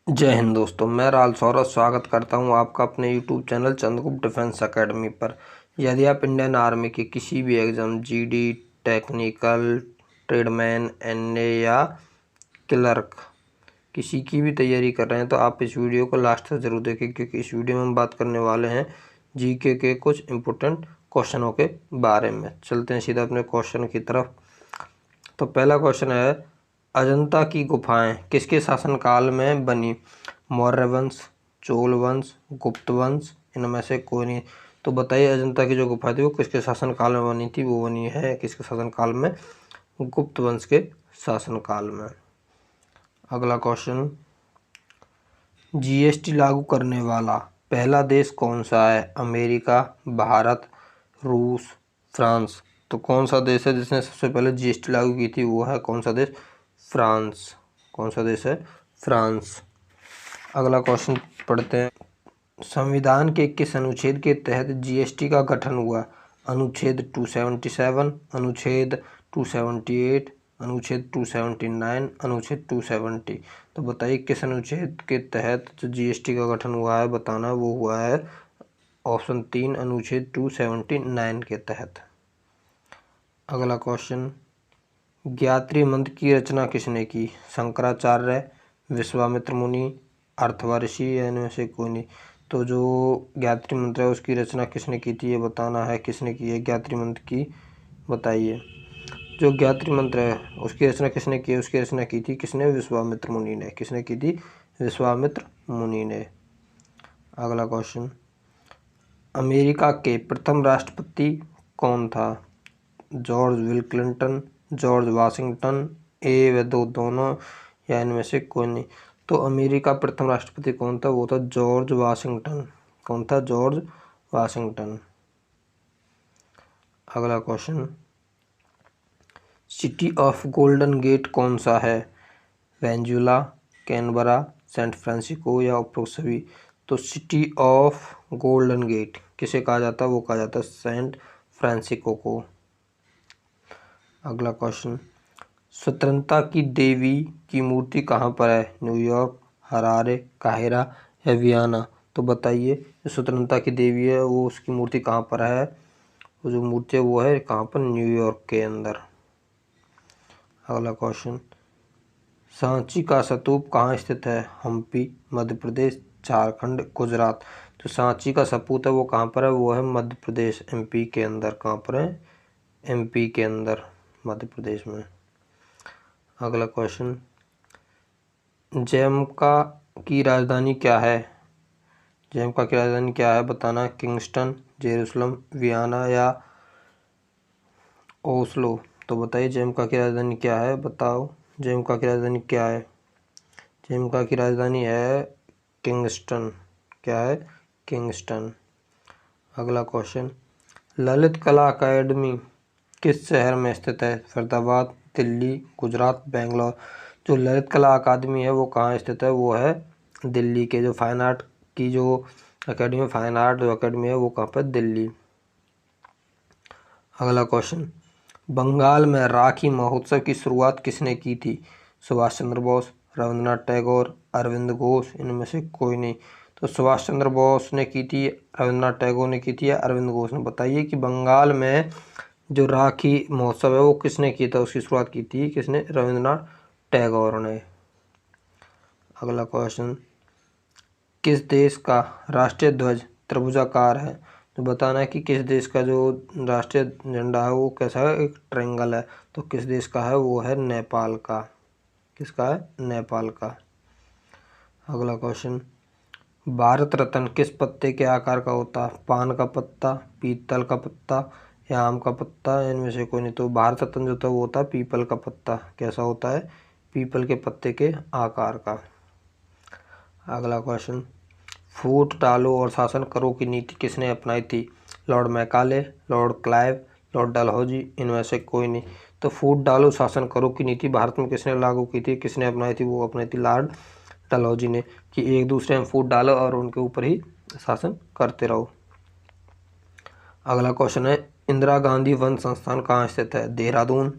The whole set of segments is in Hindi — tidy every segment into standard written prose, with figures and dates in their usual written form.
जय हिंद दोस्तों, मैं राल सौरभ स्वागत करता हूं आपका अपने YouTube channel Chandragupta defence academy पर। यदि आप इंडियन आर्मी के किसी भी exam GD, technical, tradesman, NA या क्लर्क किसी की भी तैयारी कर रहे हैं तो आप इस वीडियो को लास्ट तक ज़रूर देखें, क्योंकि इस वीडियो में हम बात करने वाले हैं जीके के कुछ इम्पोर्टेंट क्वेश्चनों के बारे में। चलते हैं सीधा अपने क्वेश्चन की तरफ। तो पहला क्वेश्चन है, अजंता की गुफाएं किसके शासनकाल में बनी? मौर्य वंश, चोल वंश, गुप्त वंश, इनमें से कोई नहीं। तो बताइए, अजंता की जो गुफा थी वो किसके शासनकाल में बनी थी? वो बनी है किसके शासनकाल में? गुप्त वंश के शासनकाल में। अगला क्वेश्चन, जीएसटी लागू करने वाला पहला देश कौन सा है? अमेरिका, भारत, रूस, फ्रांस। तो कौन सा देश है जिसने सबसे पहले जीएसटी लागू की थी? वो है कौन सा देश? फ्रांस। कौन सा देश है? फ्रांस। अगला क्वेश्चन पढ़ते हैं, संविधान के किस अनुच्छेद के तहत जीएसटी का गठन हुआ? अनुच्छेद 277, अनुच्छेद 278, अनुच्छेद 279, अनुच्छेद 270। तो बताइए किस अनुच्छेद के तहत जो जीएसटी का गठन हुआ है बताना। वो हुआ है ऑप्शन 3, अनुच्छेद 279 के तहत। अगला क्वेश्चन, ज्ञात्री मंत्र की रचना किसने की? शंकराचार्य, विश्वामित्र मुनि, अर्थवर्षि या इनमें से कोई नहीं। तो जो ज्ञात्री मंत्र है उसकी रचना किसने की थी ये बताना है। किसने की है ज्ञात्री मंत्र की? बताइए। जो ज्ञात्री मंत्र है उसकी रचना किसने की है? उसकी रचना की थी किसने? विश्वामित्र मुनि ने। किसने की थी? विश्वामित्र मुनि ने। अगला क्वेश्चन, अमेरिका के प्रथम राष्ट्रपति कौन था? George Bill Clinton, George Washington, A व दो दोनों या इनमें से कोई नहीं। तो अमेरिका प्रथम राष्ट्रपति कौन था? वो था जॉर्ज वाशिंगटन। कौन था? George Washington. अगला question, city of golden gate कौन सा है? वेंजुला, कैनबरा, सेंट फ्रांसिस्को या उपरोक्त सभी। तो सिटी ऑफ गोल्डन गेट किसे कहा जाता है? वो कहा जाता है सेंट फ्रांसिस्को को। अगला क्वेश्चन, स्वतंत्रता की देवी की मूर्ति कहाँ पर है? न्यूयॉर्क, हरारे, काहिरा या वियना। तो बताइए, जो स्वतंत्रता की देवी है वो उसकी मूर्ति कहाँ पर है? वो जो मूर्ति है वो है कहाँ पर? न्यूयॉर्क के अंदर। अगला क्वेश्चन, सांची का स्तूप कहाँ स्थित है? हम्पी, मध्य प्रदेश, झारखंड, गुजरात। तो सांची का स्तूप है वो कहाँ पर है? वो है मध्य प्रदेश, एमपी के अंदर। कहाँ पर है? एमपी के अंदर, मध्य प्रदेश में। अगला क्वेश्चन, जमैका की राजधानी क्या है? जमैका की राजधानी क्या है बताना। किंगस्टन, जेरूसलम, वियना या ओस्लो। तो बताइए जमैका की राजधानी क्या है? बताओ, जमैका की राजधानी क्या है? जमैका की राजधानी है किंगस्टन। क्या है? किंगस्टन। अगला क्वेश्चन, ललित कला अकादमी किस शहर में स्थित है? फरीदाबाद, दिल्ली, गुजरात, बेंगलोर। जो ललित कला अकादमी है वो कहाँ स्थित है? वो है दिल्ली के। जो फाइन आर्ट की जो अकेडमी, फाइन आर्ट जो अकेडमी है वो कहाँ पर? दिल्ली। अगला क्वेश्चन, बंगाल में राखी महोत्सव की शुरुआत किसने की थी? सुभाष चंद्र बोस, रविंद्रनाथ टैगोर, अरविंद घोष, इनमें से कोई नहीं। तो सुभाष चंद्र बोस ने की थी, रविंद्रनाथ टैगोर ने की थी या अरविंद घोष ने। बताइए कि बंगाल में जो राखी महोत्सव है वो किसने की था? उसकी शुरुआत की थी किसने? रविंद्रनाथ टैगोर ने। अगला क्वेश्चन, किस देश का राष्ट्रीय ध्वज त्रिभुजाकार है? तो बताना है कि किस देश का जो राष्ट्रीय झंडा है वो कैसा है? एक ट्रायंगल है। तो किस देश का है? वो है नेपाल का। किसका है? नेपाल का। अगला क्वेश्चन, भारत रत्न किस पत्ते के आकार का होता है? पान का पत्ता, पीतल का पत्ता या आम का पत्ता, इनमें से कोई नहीं। तो भारत रत्न जो होता है वो होता है पीपल का पत्ता। कैसा होता है? पीपल के पत्ते के आकार का। अगला क्वेश्चन, फूट डालो और शासन करो की नीति किसने अपनाई थी? Lord Macaulay, Lord Clive, Lord Dalhousie, इनमें से कोई नहीं। तो फूट डालो शासन करो की नीति भारत में किसने लागू की थी? किसने अपनाई थी? वो अपनाई थी लॉर्ड डलहौजी ने, कि एक दूसरे में फूट डालो और उनके ऊपर ही शासन करते रहो। अगला क्वेश्चन है, इंदिरा गांधी वन संस्थान कहाँ स्थित है? देहरादून,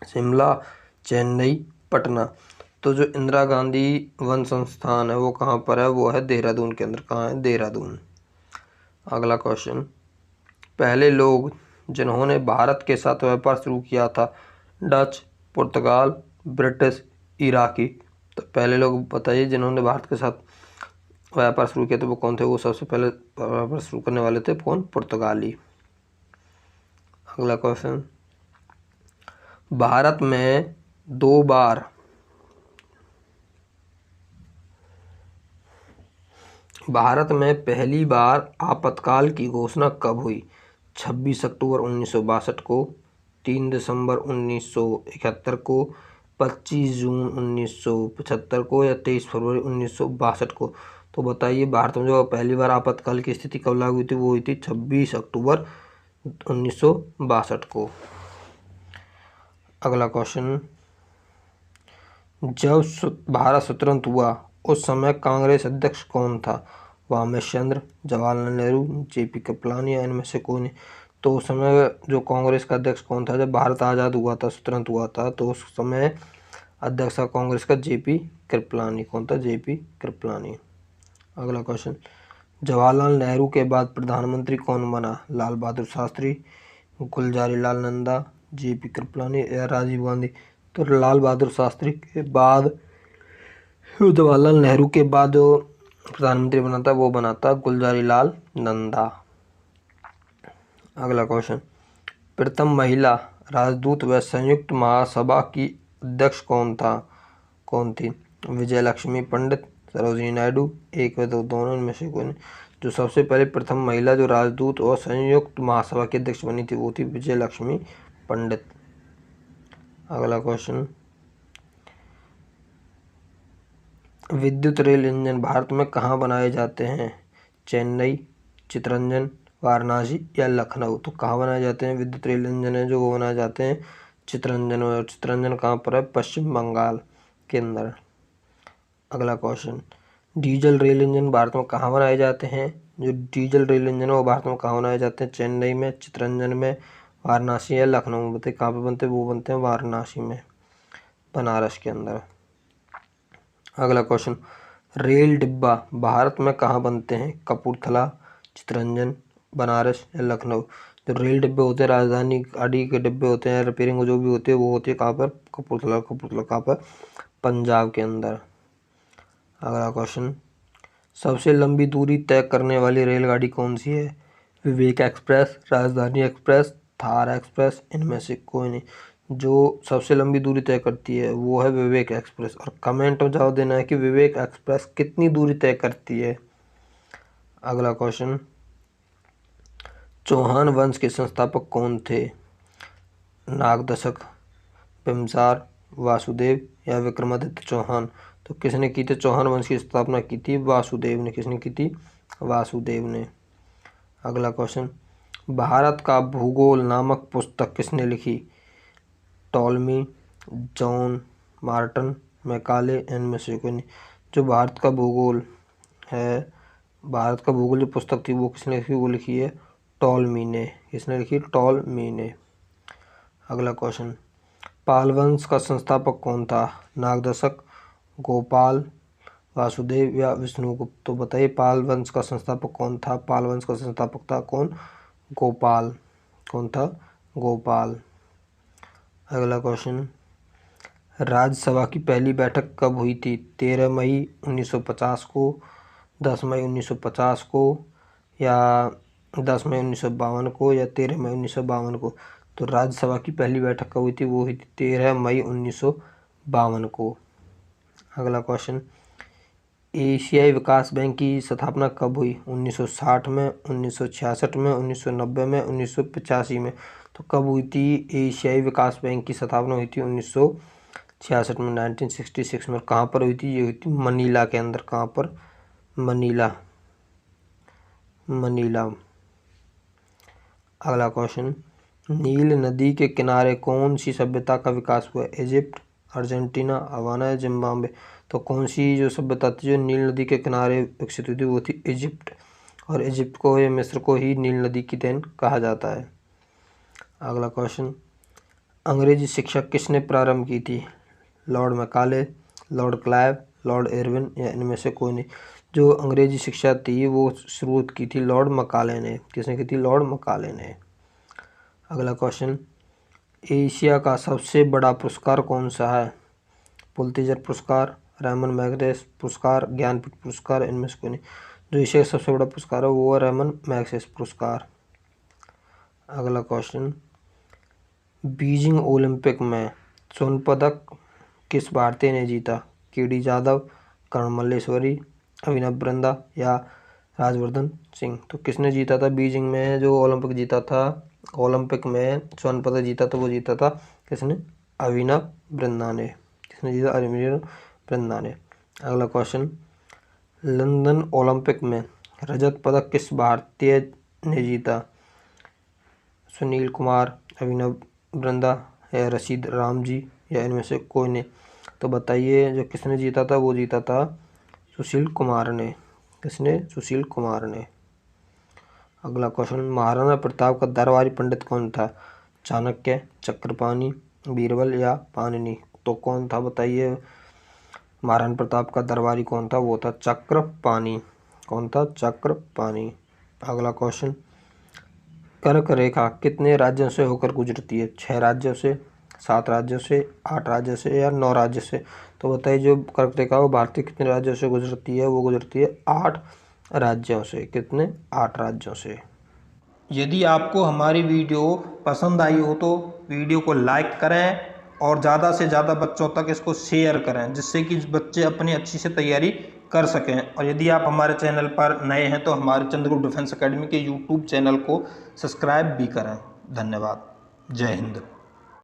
शिमला, चेन्नई, पटना। तो जो इंदिरा गांधी वन संस्थान है वो कहाँ पर है, वो है देहरादून के अंदर। कहाँ है, देहरादून। अगला क्वेश्चन, पहले लोग जिन्होंने भारत के साथ व्यापार शुरू किया था, डच, पुर्तगाल, ब्रिटिश, इराकी। तो पहले लोग बताइए जिन्होंने भारत के साथ व्यापार शुरू किया था वो कौन थे। वो सबसे पहले व्यापार शुरू करने वाले थे कौन, पुर्तगाली। अगला क्वेश्चन, भारत में दो बार भारत में पहली बार आपातकाल की घोषणा कब हुई। 26 अक्टूबर 1962 को, 3 दिसंबर 1971 को, 25 जून 1975 को या 23 फरवरी 1962 को। तो बताइए भारत में जो पहली बार आपातकाल की स्थिति कब लागू हुई थी, वो हुई थी 26 अक्टूबर 1962 को। अगला क्वेश्चन, जब भारत स्वतंत्र हुआ उस समय कांग्रेस अध्यक्ष कौन था। वामेश चंद्र, जवाहरलाल नेहरू, जेपी कृपलानी या इनमें से कोई नहीं। तो उस समय जो कांग्रेस का अध्यक्ष कौन था, जब भारत आज़ाद हुआ था, स्वतंत्र हुआ था, तो उस समय अध्यक्ष था कांग्रेस का जेपी कृपलानी। कौन था, जेपी कृपलानी। अगला क्वेश्चन, जवाहरलाल नेहरू के बाद प्रधानमंत्री कौन बना। लाल बहादुर शास्त्री, गुलजारी लाल नंदा, जेपी कृपलानी या राजीव गांधी। तो लाल बहादुर शास्त्री के बाद, जवाहरलाल नेहरू के बाद जो प्रधानमंत्री बना था वो बना था गुलजारी लाल नंदा। अगला क्वेश्चन, प्रथम महिला राजदूत व संयुक्त महासभा की अध्यक्ष कौन थी। विजय लक्ष्मी पंडित, सरोजिनी नायडू, एक व दो, दोनों इनमें से कोई नहीं। जो सबसे पहले प्रथम महिला जो राजदूत और संयुक्त महासभा की अध्यक्ष बनी थी वो थी विजय लक्ष्मी पंडित। अगला क्वेश्चन, विद्युत रेल इंजन भारत में कहाँ बनाए जाते हैं। चेन्नई, चित्तरंजन, वाराणसी या लखनऊ। तो कहाँ बनाए जाते हैं विद्युत रेल इंजन है जो वो बनाए जाते हैं चित्तरंजन। और चित्तरंजन कहाँ पर है, पश्चिम बंगाल के अंदर। अगला question, diesel rail engine Bharat में कहाँ बनाए जाते हैं। जो डीजल रेल इंजन है वो भारत में कहाँ बनाए जाते हैं, चेन्नई में, चित्तरंजन में, वाराणसी या लखनऊ में। बताइए कहाँ पे बनते हैं, वो बनते हैं वाराणसी में, बनारस के अंदर। अगला क्वेश्चन, रेल डिब्बा भारत में कहाँ बनते हैं, कपूरथला, चित्तरंजन, बनारस या लखनऊ। जो रेल डिब्बे होते हैं, राजधानी गाड़ी के डिब्बे होते हैं, रिपेयरिंग जो भी होती है वो होती है कहाँ पर, कपूरथला। कपूरथला कहाँ पर, पंजाब के अंदर। अगला क्वेश्चन, सबसे लंबी दूरी तय करने वाली रेलगाड़ी कौन सी है। विवेक एक्सप्रेस, राजधानी एक्सप्रेस, थार एक्सप्रेस, इनमें से कोई नहीं। जो सबसे लंबी दूरी तय करती है वो है विवेक एक्सप्रेस। और कमेंट में जवाब देना है कि विवेक एक्सप्रेस कितनी दूरी तय करती है। अगला क्वेश्चन, चौहान वंश के संस्थापक कौन थे। नागदशक, बिम्बसार, वासुदेव या विक्रमादित्य चौहान। तो किसने की थी चौहान वंश की स्थापना की थी, वासुदेव ने। किसने की थी, वासुदेव ने। अगला क्वेश्चन, भारत का भूगोल नामक पुस्तक किसने लिखी। टॉलमी, जॉन मार्टन, मैकाले, इनमें से कोई नहीं। जो भारत का भूगोल है, भारत का भूगोल जो पुस्तक थी वो किसने लिखी, वो लिखी है टॉलमी ने। किसने लिखी, टॉलमी ने। अगला क्वेश्चन, पाल वंश का संस्थापक कौन था। नागदशक, गोपाल, वासुदेव या विष्णुगुप्त। तो बताइए पाल वंश का संस्थापक कौन था। पाल वंश का संस्थापक था कौन, गोपाल। कौन था, गोपाल। अगला क्वेश्चन, राज्यसभा की पहली बैठक कब हुई थी। 13 मई 1950 को, 10 मई 1950 को या 10 मई 1952 को या 13 मई 1952 को। तो राज्यसभा की पहली बैठक कब हुई थी, वो हुई थी 13 मई 1952 को। अगला क्वेश्चन, एशियाई विकास बैंक की स्थापना कब हुई। 1960 में, 1966 में, 1990 में, 1985 में। तो कब हुई थी एशियाई विकास बैंक की स्थापना हुई थी 1966 में, 1966 में। कहाँ पर हुई थी, ये हुई थी मनीला के अंदर। कहाँ पर, मनीला, मनीला। अगला क्वेश्चन, नील नदी के किनारे कौन सी सभ्यता का विकास हुआ। इजिप्ट, अर्जेंटीना, हवाना या जिम्बाब्वे। तो कौन सी जो सभ्यता थी जो नील नदी के किनारे विकसित हुई थी वो थी इजिप्ट। और इजिप्ट को या मिस्र को ही नील नदी की देन कहा जाता है। अगला क्वेश्चन, अंग्रेजी शिक्षा किसने प्रारंभ की थी। Lord Macaulay, Lord Clive, Lord Irwin या इनमें से कोई नहीं। जो अंग्रेजी शिक्षा थी वो शुरू की थी लॉर्ड मकाले ने। किसने की थी? लॉर्ड मकाले ने। अगला क्वेश्चन, एशिया का सबसे बड़ा पुरस्कार कौन सा है? पुलित्जर पुरस्कार, रेमन मैग्सेस पुरस्कार, ज्ञानपीठ पुरस्कार, इनमें से कोई नहीं। जो एशिया का सबसे बड़ा पुरस्कार है वो है रेमन मैग्सेस पुरस्कार। अगला क्वेश्चन, बीजिंग ओलंपिक में स्वर्ण पदक किस भारतीय ने जीता? केडी जाधव, कर्ण मल्लेश्वरी, अभिनव बिंद्रा या राजवर्धन सिंह। तो किसने जीता था बीजिंग में जो ओलंपिक जीता था? ओलंपिक में स्वर्ण पदक जीता था वो जीता था किसने? अभिनव बिंद्रा ने। किसने जीता? अभिनव बिंद्रा ने। अगला क्वेश्चन, लंदन ओलंपिक में रजत पदक किस भारतीय ने जीता? सुनील कुमार, अभिनव बिंद्रा या रशीद रामजी या इनमें से कोई नहीं। तो बताइए जो किसने जीता था? वो जीता था सुशील कुमार ने। किसने? सुशील कुमार ने। अगला क्वेश्चन, महाराणा प्रताप का दरबारी पंडित कौन था? चाणक्य, चक्रपाणी, बीरबल या पाणिनि। तो कौन था बताइए? महाराणा प्रताप का दरबारी कौन था? वो था चक्रपाणी। कौन था? चक्रपाणी। अगला क्वेश्चन, कर्क रेखा कितने राज्यों से होकर गुजरती है? 6 राज्यों से, 7 राज्यों से, 8 राज्यों से या 9 राज्यों से। तो बताइए जो कर्क रेखा वो भारतीय कितने राज्यों से गुजरती है? वो गुजरती है 8 राज्यों से। कितने? 8 राज्यों से। यदि आपको हमारी वीडियो पसंद आई हो तो वीडियो को लाइक करें और ज़्यादा से ज़्यादा बच्चों तक इसको शेयर करें, जिससे कि बच्चे अपनी अच्छी से तैयारी कर सकें। और यदि आप हमारे चैनल पर नए हैं तो हमारे चंद्रगुप्त डिफेंस एकेडमी के यूट्यूब चैनल को सब्सक्राइब भी करें। धन्यवाद। जय हिंद।